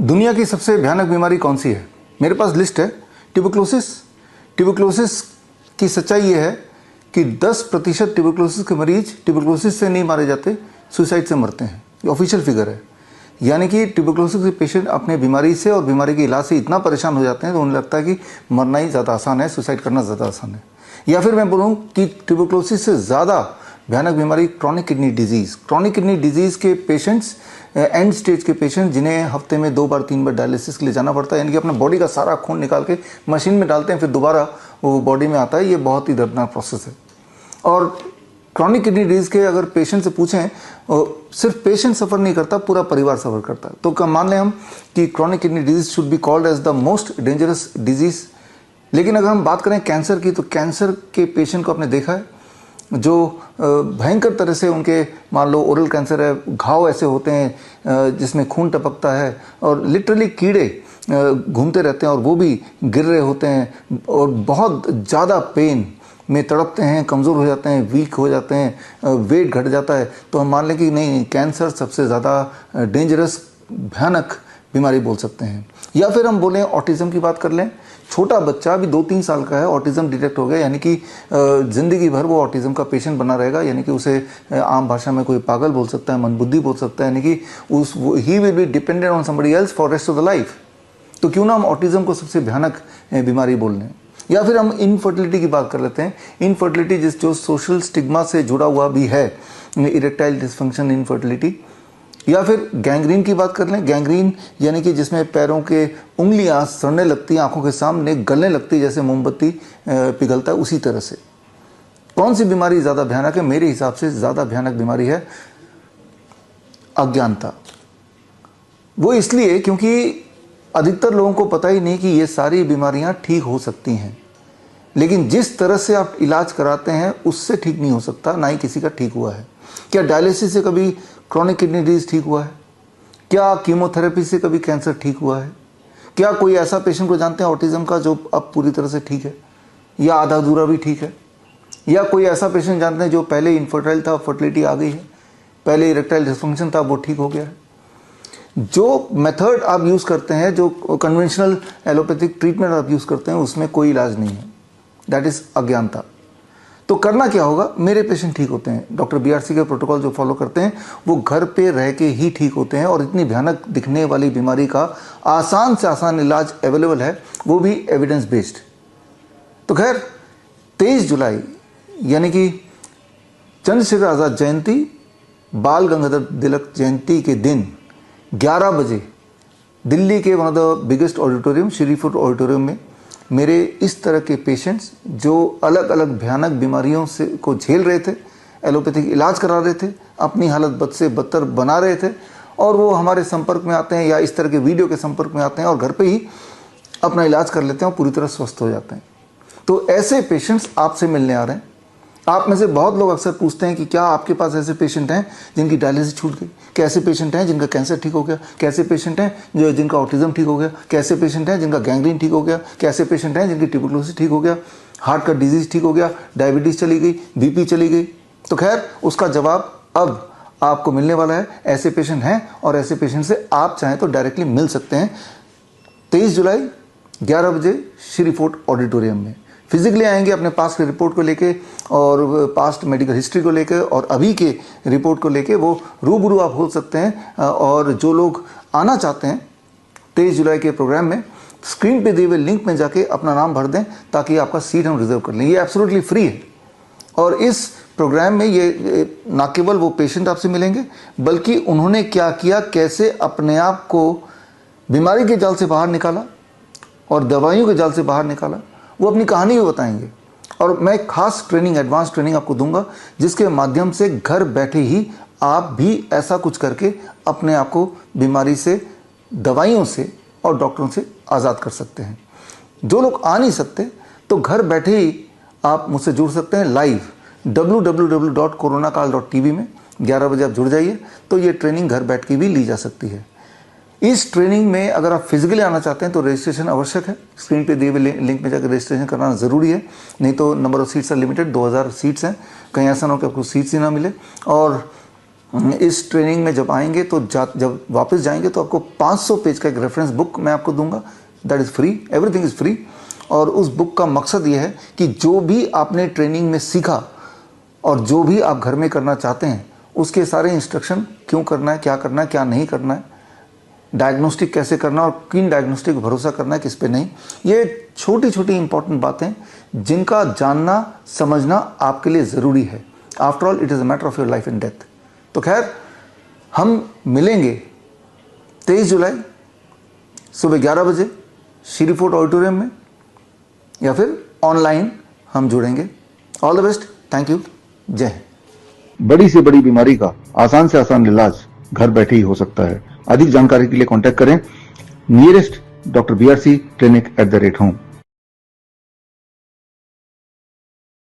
दुनिया की सबसे भयानक बीमारी कौन सी है? मेरे पास लिस्ट है। ट्यूबरक्लोसिस। ट्यूबरक्लोसिस की सच्चाई ये है कि 10% ट्यूबरक्लोसिस के मरीज ट्यूबरक्लोसिस से नहीं मारे जाते, सुसाइड से मरते हैं। ये ऑफिशियल फिगर है। यानी कि ट्यूबरक्लोसिस के पेशेंट अपने बीमारी से और बीमारी के इलाज से इतना परेशान हो जाते हैं तो उन्हें लगता है कि मरना ही ज़्यादा आसान है, सुसाइड करना ज़्यादा आसान है। या फिर मैं बोलूँ कि ट्यूबरक्लोसिस से ज़्यादा भयानक बीमारी chronic kidney disease. Chronic kidney disease के पेशेंट्स, एंड स्टेज के पेशेंट, जिन्हें हफ्ते में 2 बार 3 बार डायलिसिस के लिए जाना पड़ता है, यानी कि अपना बॉडी का सारा खून निकाल के मशीन में डालते हैं, फिर दोबारा वो बॉडी में आता है। ये बहुत ही दर्दनाक प्रोसेस है। और क्रॉनिक किडनी डिजीज़ के अगर पेशेंट से पूछें, सिर्फ पेशेंट सफ़र नहीं करता, पूरा परिवार सफ़र करता है। तो मान लें हम कि chronic kidney disease should be called as the most dangerous disease. लेकिन अगर हम बात करें कैंसर की, तो कैंसर के पेशेंट को आपने देखा है जो भयंकर तरह से, उनके मान लो ओरल कैंसर है, घाव ऐसे होते हैं जिसमें खून टपकता है और लिटरली कीड़े घूमते रहते हैं और वो भी गिर रहे होते हैं और बहुत ज़्यादा पेन में तड़पते हैं, कमज़ोर हो जाते हैं, वीक हो जाते हैं, वेट घट जाता है। तो हम मान लें कि नहीं, कैंसर सबसे ज़्यादा डेंजरस भयानक बीमारी बोल सकते हैं। या फिर हम बोलें ऑटिज़म की बात कर लें। छोटा बच्चा अभी 2-3 साल का है, ऑटिज़म डिटेक्ट हो गया, यानी कि ज़िंदगी भर वो ऑटिज़म का पेशेंट बना रहेगा। यानी कि उसे आम भाषा में कोई पागल बोल सकता है, मंदबुद्धि बोल सकता है, यानी कि he will be dependent on somebody else for rest of the life. तो क्यों ना हम ऑटिज़म को सबसे भयानक बीमारी बोल लें। या फिर हम इनफर्टिलिटी की बात कर लेते हैं। इनफर्टिलिटी जो सोशल स्टिग्मा से जुड़ा हुआ भी है, इरेक्टाइल डिसफंक्शन, इनफर्टिलिटी। या फिर गैंग्रीन की बात कर लें। गैंग्रीन यानी कि जिसमें पैरों के उंगलियां सड़ने लगती हैं, आंखों के सामने गलने लगती है, जैसे मोमबत्ती पिघलता है, उसी तरह से। कौन सी बीमारी ज़्यादा भयानक है? मेरे हिसाब से ज़्यादा भयानक बीमारी है अज्ञानता। वो इसलिए क्योंकि अधिकतर लोगों को पता ही नहीं कि ये सारी बीमारियां ठीक हो सकती हैं, लेकिन जिस तरह से आप इलाज कराते हैं उससे ठीक नहीं हो सकता, ना ही किसी का ठीक हुआ है। क्या डायलिसिस से कभी क्रॉनिक किडनी डिजीज ठीक हुआ है? क्या कीमोथेरेपी से कभी कैंसर ठीक हुआ है? क्या कोई ऐसा पेशेंट को जानते हैं ऑटिज़म का जो अब पूरी तरह से ठीक है या आधा अधूरा भी ठीक है? या कोई ऐसा पेशेंट जानते हैं जो पहले इनफर्टाइल था, फर्टिलिटी आ गई है, पहले इरेक्टाइल डिसफंक्शन था, वो ठीक हो गया है? जो मेथड आप यूज़ करते हैं, जो कन्वेंशनल एलोपैथिक ट्रीटमेंट आप यूज़ करते हैं, उसमें कोई इलाज नहीं है। दैट इज़ अज्ञानता। तो करना क्या होगा? मेरे पेशेंट ठीक होते हैं, डॉक्टर BRC के प्रोटोकॉल जो फॉलो करते हैं वो घर पे रह के ही ठीक होते हैं, और इतनी भयानक दिखने वाली बीमारी का आसान से आसान इलाज अवेलेबल है, वो भी एविडेंस बेस्ड। तो खैर, 23 जुलाई यानी कि चंद्रशेखर आज़ाद जयंती, बाल गंगाधर तिलक जयंती के दिन 11 बजे दिल्ली के one of the biggest auditorium, Shri food auditorium में मेरे इस तरह के पेशेंट्स जो अलग अलग भयानक बीमारियों से को झेल रहे थे, एलोपैथिक इलाज करा रहे थे, अपनी हालत बद से बदतर बना रहे थे, और वो हमारे संपर्क में आते हैं या इस तरह के वीडियो के संपर्क में आते हैं और घर पे ही अपना इलाज कर लेते हैं और पूरी तरह स्वस्थ हो जाते हैं। तो ऐसे पेशेंट्स आपसे मिलने आ रहे हैं। आप में से बहुत लोग अक्सर पूछते हैं कि क्या आपके पास ऐसे पेशेंट हैं जिनकी डायलिसिस छूट गई? कैसे पेशेंट हैं जिनका कैंसर ठीक हो गया? कैसे पेशेंट हैं जिनका ऑटिज्म ठीक हो गया? कैसे पेशेंट हैं जिनका गैंग्रीन ठीक हो गया? कैसे पेशेंट हैं जिनकी ट्यूबरक्लोसिस ठीक हो गया, हार्ट का डिजीज ठीक हो गया, डायबिटीज़ चली गई, BP चली गई? तो खैर, उसका जवाब अब आपको मिलने वाला है। ऐसे पेशेंट हैं और ऐसे पेशेंट से आप चाहें तो डायरेक्टली मिल सकते हैं। 23 जुलाई 11 बजे श्री फोर्ट ऑडिटोरियम में फिजिकली आएंगे अपने पास के रिपोर्ट को लेके और पास्ट मेडिकल हिस्ट्री को लेके और अभी के रिपोर्ट को लेके वो रूबरू आप हो सकते हैं। और जो लोग आना चाहते हैं 23 जुलाई के प्रोग्राम में, स्क्रीन पे दिए हुए लिंक में जाके अपना नाम भर दें ताकि आपका सीट हम रिजर्व कर लें। ये एब्सोल्युटली फ्री है। और इस प्रोग्राम में ये ना केवल वो पेशेंट आपसे मिलेंगे, बल्कि उन्होंने क्या किया, कैसे अपने आप को बीमारी के जाल से बाहर निकाला और दवाइयों के जाल से बाहर निकाला, वो अपनी कहानी भी बताएंगे। और मैं खास ट्रेनिंग, एडवांस ट्रेनिंग आपको दूंगा, जिसके माध्यम से घर बैठे ही आप भी ऐसा कुछ करके अपने आप को बीमारी से, दवाइयों से और डॉक्टरों से आज़ाद कर सकते हैं। जो लोग आ नहीं सकते तो घर बैठे ही आप मुझसे जुड़ सकते हैं लाइव www.coronakal.tv में 11 बजे आप जुड़ जाइए, तो ये ट्रेनिंग घर बैठ के भी ली जा सकती है। इस ट्रेनिंग में अगर आप फिजिकली आना चाहते हैं तो रजिस्ट्रेशन आवश्यक है। स्क्रीन पे दिए हुए लिंक में जाकर रजिस्ट्रेशन करना ज़रूरी है, नहीं तो number of seats are limited. 2000 seats हैं, कहीं ऐसा ना हो कि आपको सीट्स ही ना मिले। और इस ट्रेनिंग में जब आएंगे तो जब वापस जाएंगे तो आपको 500 पेज का एक रेफरेंस बुक मैं आपको दूंगा, that is free, everything is free. और उस बुक का मकसद ये है कि जो भी आपने ट्रेनिंग में सीखा और जो भी आप घर में करना चाहते हैं उसके सारे इंस्ट्रक्शन, क्यों करना है, क्या नहीं करना है, डायग्नोस्टिक कैसे करना और किन डायग्नोस्टिक पर भरोसा करना है, किस पे नहीं, ये छोटी छोटी इंपॉर्टेंट बातें जिनका जानना समझना आपके लिए ज़रूरी है। After all it is a matter of your life and death. तो खैर, हम मिलेंगे 23 जुलाई सुबह 11 बजे श्री फोर्ट ऑडिटोरियम में, या फिर ऑनलाइन हम जुड़ेंगे। All the best, thank you, जय हिंद। बड़ी से बड़ी बीमारी का आसान से आसान इलाज घर बैठे ही हो सकता है। अधिक जानकारी के लिए कांटेक्ट करें nearest doctor BRC clinic @home।